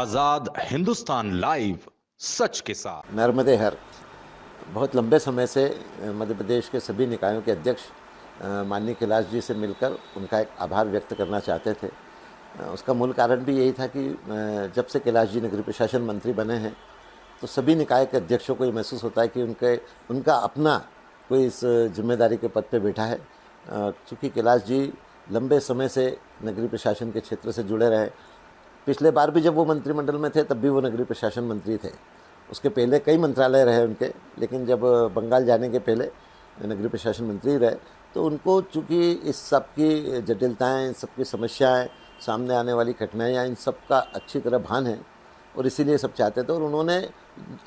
आजाद Hindustan live, सच के साथ। नर्मदे हर बहुत लंबे समय से मध्य प्रदेश के सभी निकायों के अध्यक्ष माननीय कैलाश जी से मिलकर उनका एक आभार व्यक्त करना चाहते थे। उसका मूल कारण भी यही था कि जब से कैलाश जी नगरीय प्रशासन मंत्री बने हैं तो सभी निकाय के अध्यक्षों को ये महसूस होता है कि उनका अपना कोई इस जिम्मेदारी के पद पे बैठा है। चूँकि कैलाश जी लंबे समय से नगरीय प्रशासन के क्षेत्र से जुड़े रहे। पिछले बार भी जब वो मंत्रिमंडल में थे तब भी वो नगरीय प्रशासन मंत्री थे। उसके पहले कई मंत्रालय रहे उनके, लेकिन जब बंगाल जाने के पहले नगरीय प्रशासन मंत्री रहे तो उनको चूँकि इस सब की जटिलताएँ, इन सब की समस्याएँ, सामने आने वाली कठिनाइयाँ, इन सब का अच्छी तरह भान है और इसीलिए सब चाहते थे। और उन्होंने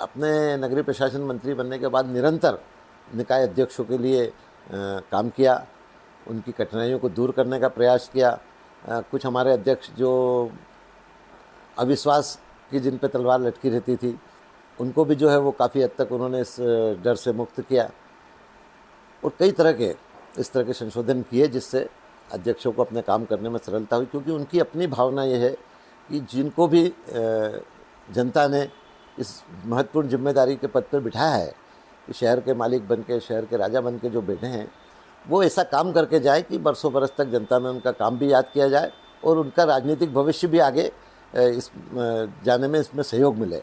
अपने नगरीय प्रशासन मंत्री बनने के बाद निरंतर निकाय अध्यक्षों के लिए काम किया, उनकी कठिनाइयों को दूर करने का प्रयास किया। कुछ हमारे अध्यक्ष जो अविश्वास की जिन पे तलवार लटकी रहती थी उनको भी जो है वो काफ़ी हद तक उन्होंने इस डर से मुक्त किया और कई तरह के इस तरह के संशोधन किए जिससे अध्यक्षों को अपने काम करने में सरलता हुई। क्योंकि उनकी अपनी भावना ये है कि जिनको भी जनता ने इस महत्वपूर्ण जिम्मेदारी के पद पर बिठाया है कि शहर के मालिक बन के, शहर के राजा बन के जो बैठे हैं, वो ऐसा काम करके जाए कि बरसों बरस तक जनता में उनका काम भी याद किया जाए और उनका राजनीतिक भविष्य भी आगे इस जाने में इसमें सहयोग मिले।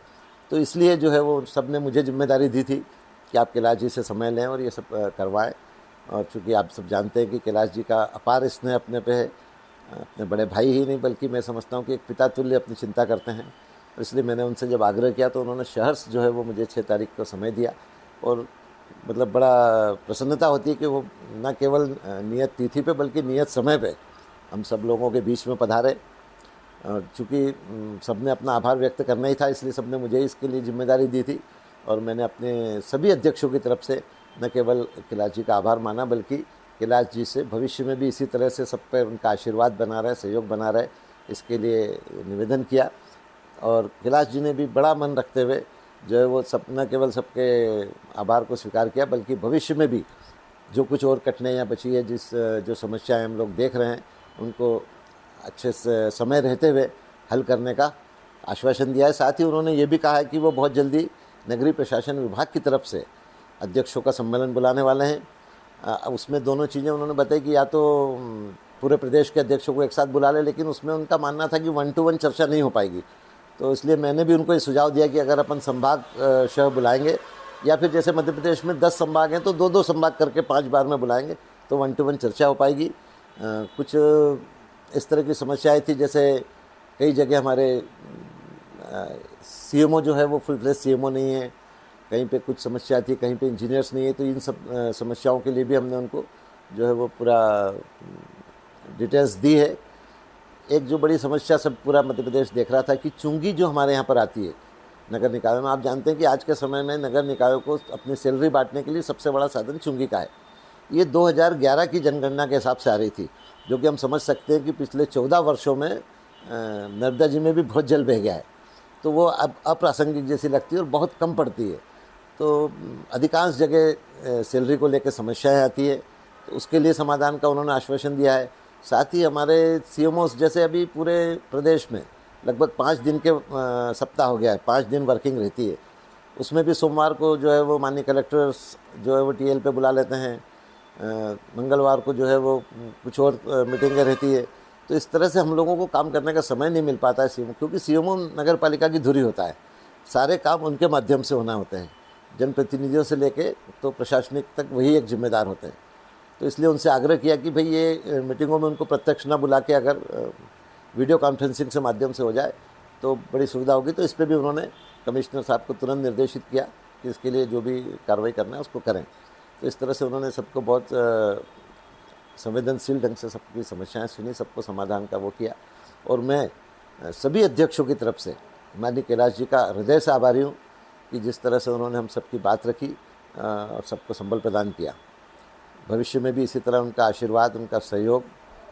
तो इसलिए जो है वो सब ने मुझे जिम्मेदारी दी थी कि आप कैलाश जी से समय लें और ये सब करवाएं। और चूँकि आप सब जानते हैं कि कैलाश जी का अपार स्नेह अपने पे है, अपने बड़े भाई ही नहीं बल्कि मैं समझता हूँ कि एक पिता तुल्य अपनी चिंता करते हैं। इसलिए मैंने उनसे जब आग्रह किया तो उन्होंने सहर्ष जो है वो मुझे 6 तारीख को समय दिया और मतलब बड़ा प्रसन्नता होती है कि वो न केवल नियत तिथि पे बल्कि नियत समय पे हम सब लोगों के बीच में पधारे। चूँकि सबने अपना आभार व्यक्त करना ही था इसलिए सबने मुझे इसके लिए जिम्मेदारी दी थी और मैंने अपने सभी अध्यक्षों की तरफ से न केवल कैलाश जी का आभार माना बल्कि कैलाश जी से भविष्य में भी इसी तरह से सब पर उनका आशीर्वाद बना रहे, सहयोग बना रहे, इसके लिए निवेदन किया। और कैलाश जी ने भी बड़ा मन रखते हुए जो है वो सब न केवल सबके आभार को स्वीकार किया बल्कि भविष्य में भी जो कुछ और कठिनाइयाँ बची है, जो समस्याएँ हम लोग देख रहे हैं, उनको अच्छे से समय रहते हुए हल करने का आश्वासन दिया है। साथ ही उन्होंने ये भी कहा है कि वो बहुत जल्दी नगरीय प्रशासन विभाग की तरफ से अध्यक्षों का सम्मेलन बुलाने वाले हैं। उसमें दोनों चीज़ें उन्होंने बताई कि या तो पूरे प्रदेश के अध्यक्षों को एक साथ बुला ले, लेकिन उसमें उनका मानना था कि 1 to 1 चर्चा नहीं हो पाएगी। तो इसलिए मैंने भी उनको ये सुझाव दिया कि अगर अपन संभाग शह बुलाएंगे या फिर जैसे मध्य प्रदेश में 10 संभाग हैं तो 2-2 संभाग करके 5 बार में बुलाएंगे तो 1 to 1 चर्चा हो पाएगी। कुछ इस तरह की समस्याएं थी, जैसे कई जगह हमारे सीएमओ जो है वो फुल फ्लेज सीएमओ नहीं है, कहीं पे कुछ समस्या थी, कहीं पे इंजीनियर्स नहीं है। तो इन सब समस्याओं के लिए भी हमने उनको जो है वो पूरा डिटेल्स दी है। एक जो बड़ी समस्या सब पूरा मध्य प्रदेश देख रहा था कि चुंगी जो हमारे यहाँ पर आती है नगर निकायों में, आप जानते हैं कि आज के समय में नगर निकायों को अपनी सैलरी बांटने के लिए सबसे बड़ा साधन चुंगी का है। ये 2011 की जनगणना के हिसाब से आ रही थी, जो कि हम समझ सकते हैं कि पिछले 14 वर्षों में नर्मदा जी में भी बहुत जल बह गया है। तो वो अब अप्रासंगिक जैसी लगती है और बहुत कम पड़ती है। तो अधिकांश जगह सैलरी को लेकर समस्याएं आती है, तो उसके लिए समाधान का उन्होंने आश्वासन दिया है। साथ ही हमारे सीएमओस जैसे अभी पूरे प्रदेश में लगभग 5 दिन के सप्ताह हो गया है, 5 दिन वर्किंग रहती है। उसमें भी सोमवार को जो है वो माननीय कलेक्टर्स जो है वो टीएल पे बुला लेते हैं, मंगलवार को जो है वो कुछ और मीटिंगें रहती है। तो इस तरह से हम लोगों को काम करने का समय नहीं मिल पाता है सीएमओ, क्योंकि सीएमओ नगर पालिका की धुरी होता है, सारे काम उनके माध्यम से होना होते हैं, जनप्रतिनिधियों से लेके तो प्रशासनिक तक वही एक जिम्मेदार होते हैं। तो इसलिए उनसे आग्रह किया कि भाई ये मीटिंगों में उनको प्रत्यक्ष ना बुला के अगर वीडियो कॉन्फ्रेंसिंग से माध्यम से हो जाए तो बड़ी सुविधा होगी। तो इस पर भी उन्होंने कमिश्नर साहब को तुरंत निर्देशित किया कि इसके लिए जो भी कार्रवाई करना है उसको करें। तो इस तरह से उन्होंने सबको बहुत संवेदनशील ढंग से सबकी समस्याएं सुनी, सबको समाधान का वो किया। और मैं सभी अध्यक्षों की तरफ से माननीय कैलाश जी का हृदय से आभारी हूँ कि जिस तरह से उन्होंने हम सबकी बात रखी और सबको संबल प्रदान किया। भविष्य में भी इसी तरह उनका आशीर्वाद, उनका सहयोग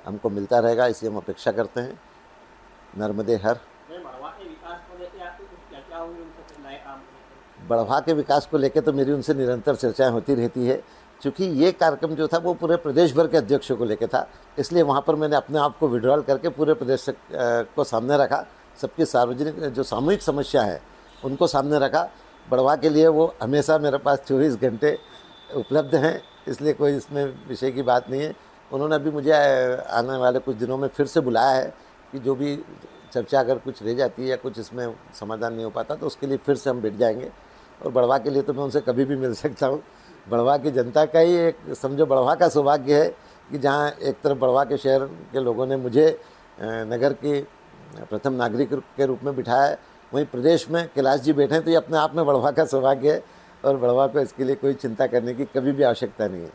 हमको मिलता रहेगा, इसी हम अपेक्षा करते हैं। नर्मदे हर। बढ़वा के विकास को लेकर तो मेरी उनसे निरंतर चर्चाएं होती रहती है। चूँकि ये कार्यक्रम जो था वो पूरे प्रदेश भर के अध्यक्षों को लेकर था, इसलिए वहाँ पर मैंने अपने आप को विड्रॉल करके पूरे प्रदेश को सामने रखा सबकी सार्वजनिक जो सामूहिक समस्या है उनको सामने रखा। बढ़वा के लिए वो हमेशा मेरे पास 24 घंटे उपलब्ध हैं, इसलिए कोई इसमें विषय की बात नहीं है। उन्होंने अभी मुझे आने वाले कुछ दिनों में फिर से बुलाया है कि जो भी चर्चा अगर कुछ रह जाती है या कुछ इसमें समाधान नहीं हो पाता तो उसके लिए फिर से हम बैठ जाएंगे। और बढ़वा के लिए तो मैं उनसे कभी भी मिल सकता हूँ। बढ़वा की जनता का ही एक समझो बढ़वा का सौभाग्य है कि जहाँ एक तरफ बढ़वा के शहर के लोगों ने मुझे नगर की प्रथम नागरिक के रूप में बिठाया है, वहीं प्रदेश में कैलाश जी बैठे हैं, तो ये अपने आप में बढ़वा का सौभाग्य है और बढ़वा को इसके लिए कोई चिंता करने की कभी भी आवश्यकता नहीं है।